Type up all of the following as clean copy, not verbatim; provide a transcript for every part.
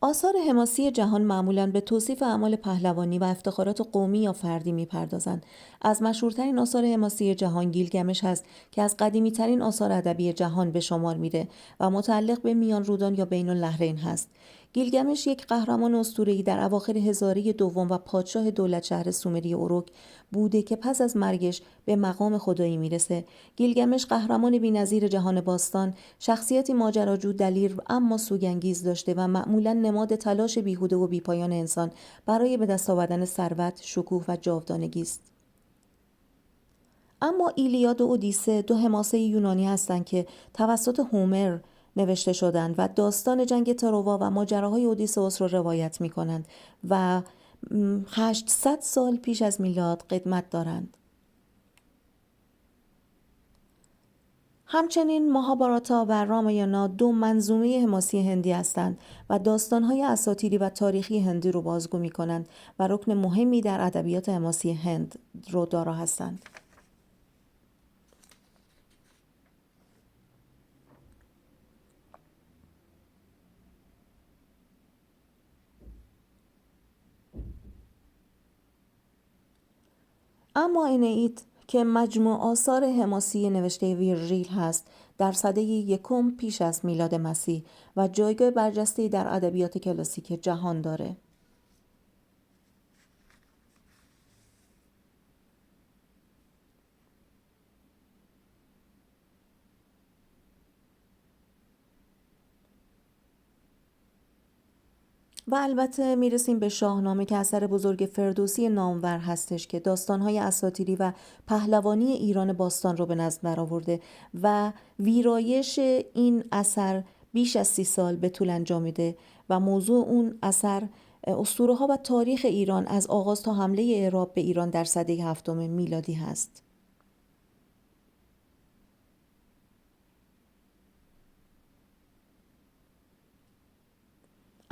آثار حماسی جهان معمولاً به توصیف اعمال پهلوانی و افتخارات قومی یا فردی می‌پردازند. از مشهورترین آثار حماسی جهان گیلگمش هست که از قدیمی‌ترین آثار ادبی جهان به شمار میره و متعلق به میان رودان یا بین النهرین هست. گیلگمش یک قهرمان اسطوره‌ای در اواخر هزاره دوم و پادشاه دولت شهر سومری اوروک بوده که پس از مرگش به مقام خدایی میرسه. گیلگمش قهرمان بی‌نظیر جهان باستان، شخصیتی ماجراجو، دلیر اما سوگنگیز داشته و معمولاً نماد تلاش بیهوده و بیپایان انسان برای به دست آوردن ثروت، شکوه و جاودانگی است. اما ایلیاد و اودیسه دو حماسه یونانی هستند که توسط هومر نوشته شدند و داستان جنگ تروا و ماجراهای اودیسئوس را روایت می کنند و 800 سال پیش از میلاد قدمت دارند. همچنین ماهاباراتا و رامایانا دو منظومه حماسی هندی هستند و داستان‌های اساطیری و تاریخی هندی رو بازگو می‌کنند و رکن مهمی در ادبیات حماسی هند رو دارا هستند. اما انئید که مجموع آثار حماسی نوشته ویرژیل هست در سده یکم پیش از میلاد مسیح و جایگاه برجسته‌ای در ادبیات کلاسیک جهان داره. و البته میرسیم به شاهنامه که اثر بزرگ فردوسی نامور هستش که داستان‌های اساطیری و پهلوانی ایران باستان رو به نظم درآورده و ویرایش این اثر بیش از 30 سال به طول انجامیده و موضوع اون اثر اسطوره‌ها و تاریخ ایران از آغاز تا حمله اعراب به ایران در سده هفتم میلادی هست.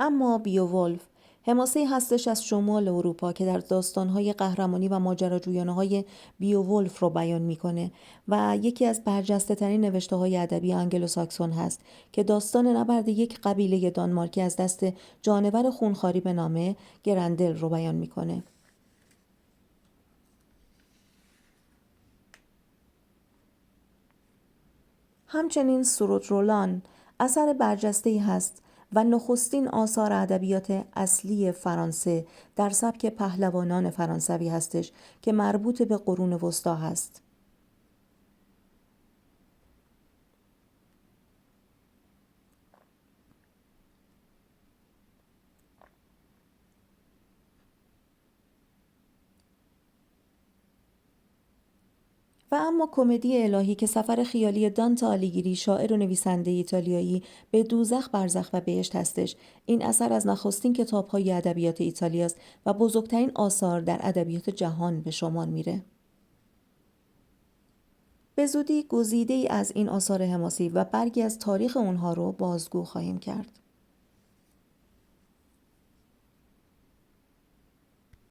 اما بیوولف حماسه‌ای هستش از شمال اروپا که در داستان‌های قهرمانی و ماجراجویانه‌های بیوولف رو بیان می‌کنه و یکی از برجسته‌ترین نوشته‌های ادبی آنگلوساکسون هست که داستان نبرد یک قبیله دانمارکی از دست جانور خونخواری به نام گرندل رو بیان می‌کنه. همچنین سرود رولان اثر برجسته‌ای هست و نخستین آثار ادبیات اصلی فرانسه در سبک پهلوانان فرانسوی هستش که مربوط به قرون وسطی هست. و اما کمدی الهی که سفر خیالی دانته آلیگری شاعر و نویسنده ایتالیایی به دوزخ، برزخ و بهشت هستش. این اثر از نخستین کتاب‌های ادبیات ایتالیا است و بزرگترین آثار در ادبیات جهان به شمار میره. به زودی گزیده‌ای از این آثار حماسی و برگی از تاریخ اونها رو بازگو خواهیم کرد.